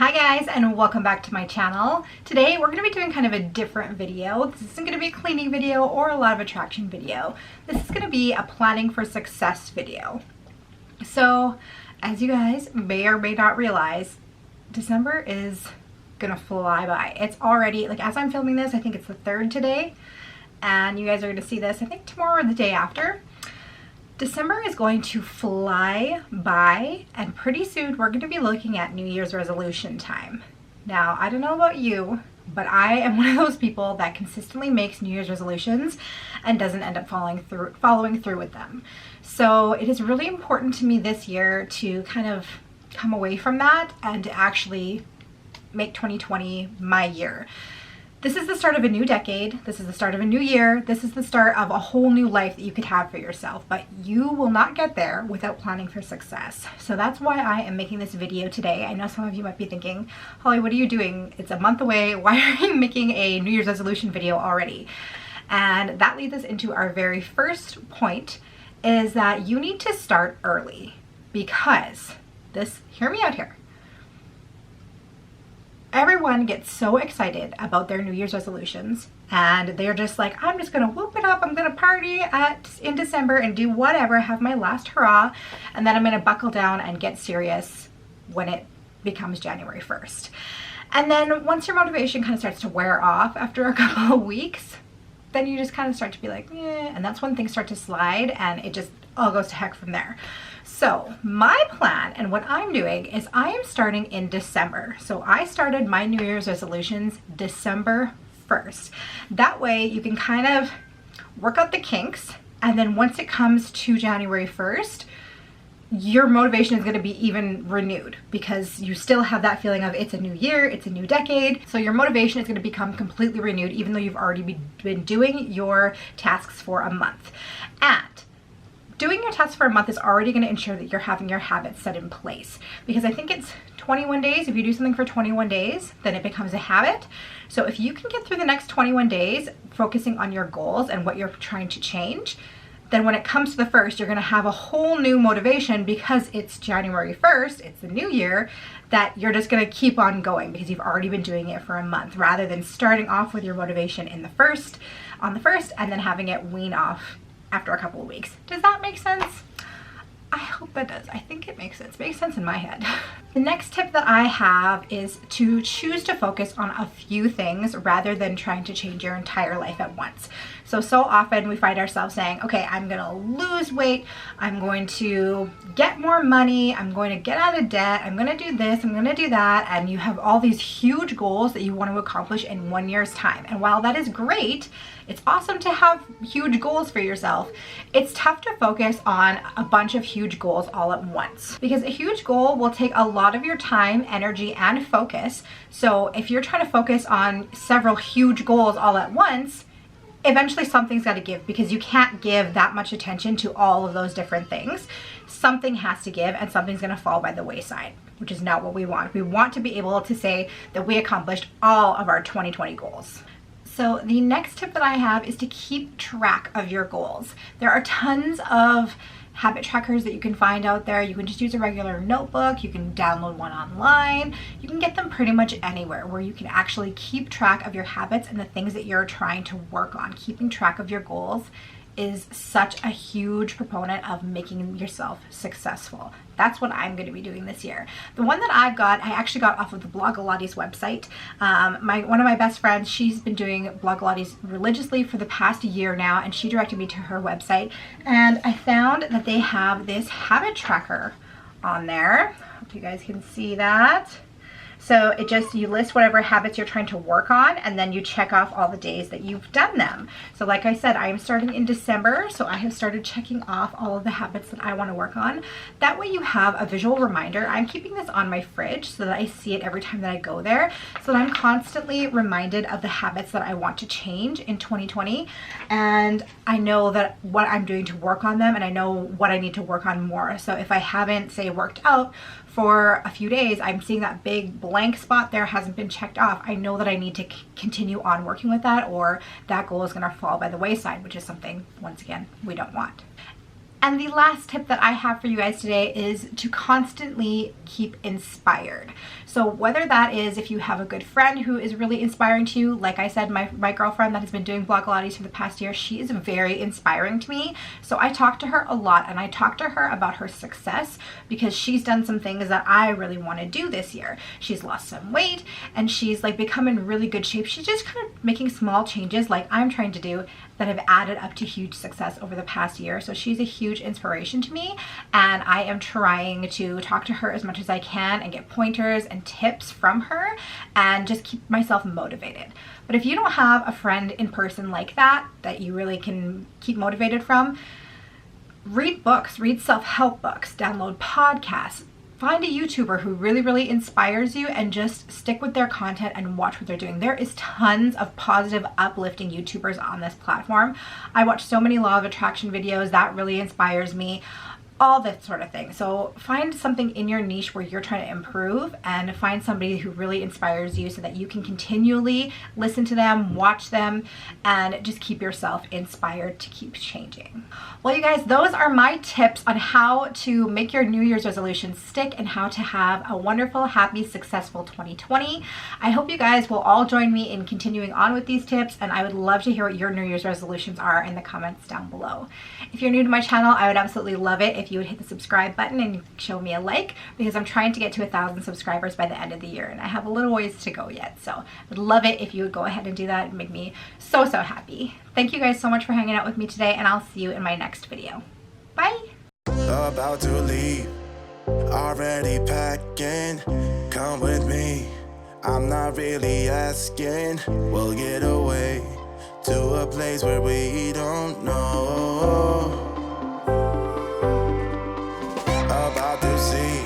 Hi guys, and welcome back to my channel. Today we're going to be doing kind of a different video. This isn't going to be a cleaning video or a law of attraction video. This is going to be a planning for success video. So as you guys may or may not realize, December is going to fly by. It's already, like, as I'm filming this, I think it's the 3rd today, and you guys are going to see this I think tomorrow or the day after. December is going to fly by, and pretty soon we're going to be looking at New Year's resolution time. Now, I don't know about you, but I am one of those people that consistently makes New Year's resolutions and doesn't end up following through with them. So it is really important to me this year to kind of come away from that and to actually make 2020 my year. This is the start of a new decade. This is the start of a new year. This is the start of a whole new life that you could have for yourself, but you will not get there without planning for success. So that's why I am making this video today. I know some of you might be thinking, Holly, what are you doing? It's a month away. Why are you making a New Year's resolution video already? And that leads us into our very first point, is that you need to start early, because hear me out here. Everyone gets so excited about their New Year's resolutions, and they're just like, I'm just gonna whoop it up, I'm gonna party in December and do whatever, have my last hurrah, and then I'm gonna buckle down and get serious when it becomes January 1st. And then once your motivation kind of starts to wear off after a couple of weeks, then you just kind of start to be like, eh, and that's when things start to slide and it just all goes to heck from there. So my plan and what I'm doing is I am starting in December. So I started my New Year's resolutions December 1st. That way you can kind of work out the kinks, and then once it comes to January 1st, your motivation is going to be even renewed, because you still have that feeling of it's a new year, it's a new decade. So your motivation is going to become completely renewed, even though you've already been doing your tasks for a month. And doing your tasks for a month is already going to ensure that you're having your habits set in place, because I think it's 21 days. If you do something for 21 days, then it becomes a habit. So if you can get through the next 21 days focusing on your goals and what you're trying to change, then when it comes to the 1st, you're going to have a whole new motivation, because it's January 1st, it's the new year, that you're just going to keep on going because you've already been doing it for a month, rather than starting off with your motivation on the 1st, and then having it wean off after a couple of weeks. Does that make sense? I hope it does. I think it makes sense. It makes sense in my head. The next tip that I have is to choose to focus on a few things rather than trying to change your entire life at once. So often we find ourselves saying, okay, I'm gonna lose weight, I'm going to get more money, I'm going to get out of debt, I'm gonna do this, I'm gonna do that, and you have all these huge goals that you want to accomplish in 1 year's time. And while that is great, it's awesome to have huge goals for yourself, it's tough to focus on a bunch of huge goals all at once, because a huge goal will take a lot of your time, energy, and focus. So if you're trying to focus on several huge goals all at once, eventually something's got to give, because you can't give that much attention to all of those different things. Something has to give, and something's going to fall by the wayside, which is not what we want. We want to be able to say that we accomplished all of our 2020 goals. So the next tip that I have is to keep track of your goals. There are tons of habit trackers that you can find out there. You can just use a regular notebook, you can download one online, you can get them pretty much anywhere, where you can actually keep track of your habits and the things that you're trying to work on. Keeping track of your goals is such a huge proponent of making yourself successful. That's what I'm going to be doing this year. The one that I actually got off of the Blogilates website. One of my best friends, she's been doing Blogilates religiously for the past year now, and she directed me to her website, and I found that they have this habit tracker on there. Hope you guys can see that. So you list whatever habits you're trying to work on, and then you check off all the days that you've done them. So like I said, I am starting in December, so I have started checking off all of the habits that I want to work on. That way you have a visual reminder. I'm keeping this on my fridge so that I see it every time that I go there, so that I'm constantly reminded of the habits that I want to change in 2020. And I know that what I'm doing to work on them, and I know what I need to work on more. So if I haven't, say, worked out for a few days, I'm seeing that big blank spot there hasn't been checked off, I know that I need to continue on working with that, or that goal is going to fall by the wayside, which is something, once again, we don't want. And the last tip that I have for you guys today is to constantly keep inspired. So whether that is if you have a good friend who is really inspiring to you, like I said, my girlfriend that has been doing Vlogilates for the past year, she is very inspiring to me. So I talk to her a lot, and I talk to her about her success because she's done some things that I really want to do this year. She's lost some weight and she's like become in really good shape. She's just kind of making small changes like I'm trying to do that have added up to huge success over the past year. So she's a huge inspiration to me, and I am trying to talk to her as much as I can and get pointers and tips from her and just keep myself motivated. But if you don't have a friend in person like that you really can keep motivated from, read books, read self-help books, download podcasts. Find a YouTuber who really inspires you and just stick with their content and watch what they're doing. There is tons of positive, uplifting YouTubers on this platform. I watch so many law of attraction videos that really inspires me. All that sort of thing. So find something in your niche where you're trying to improve and find somebody who really inspires you so that you can continually listen to them, watch them, and just keep yourself inspired to keep changing. Well, you guys, those are my tips on how to make your New Year's resolutions stick and how to have a wonderful, happy, successful 2020. I hope you guys will all join me in continuing on with these tips, and I would love to hear what your New Year's resolutions are in the comments down below. If you're new to my channel, I would absolutely love it if you would hit the subscribe button and show me a like, because I'm trying to get to 1,000 subscribers by the end of the year and I have a little ways to go yet. So I'd love it if you would go ahead and do that and make me so happy. Thank you guys so much for hanging out with me today, and I'll see you in my next video. Bye! About to leave, already packing, come with me, I'm not really asking, we'll get away to a place where we don't know. About to see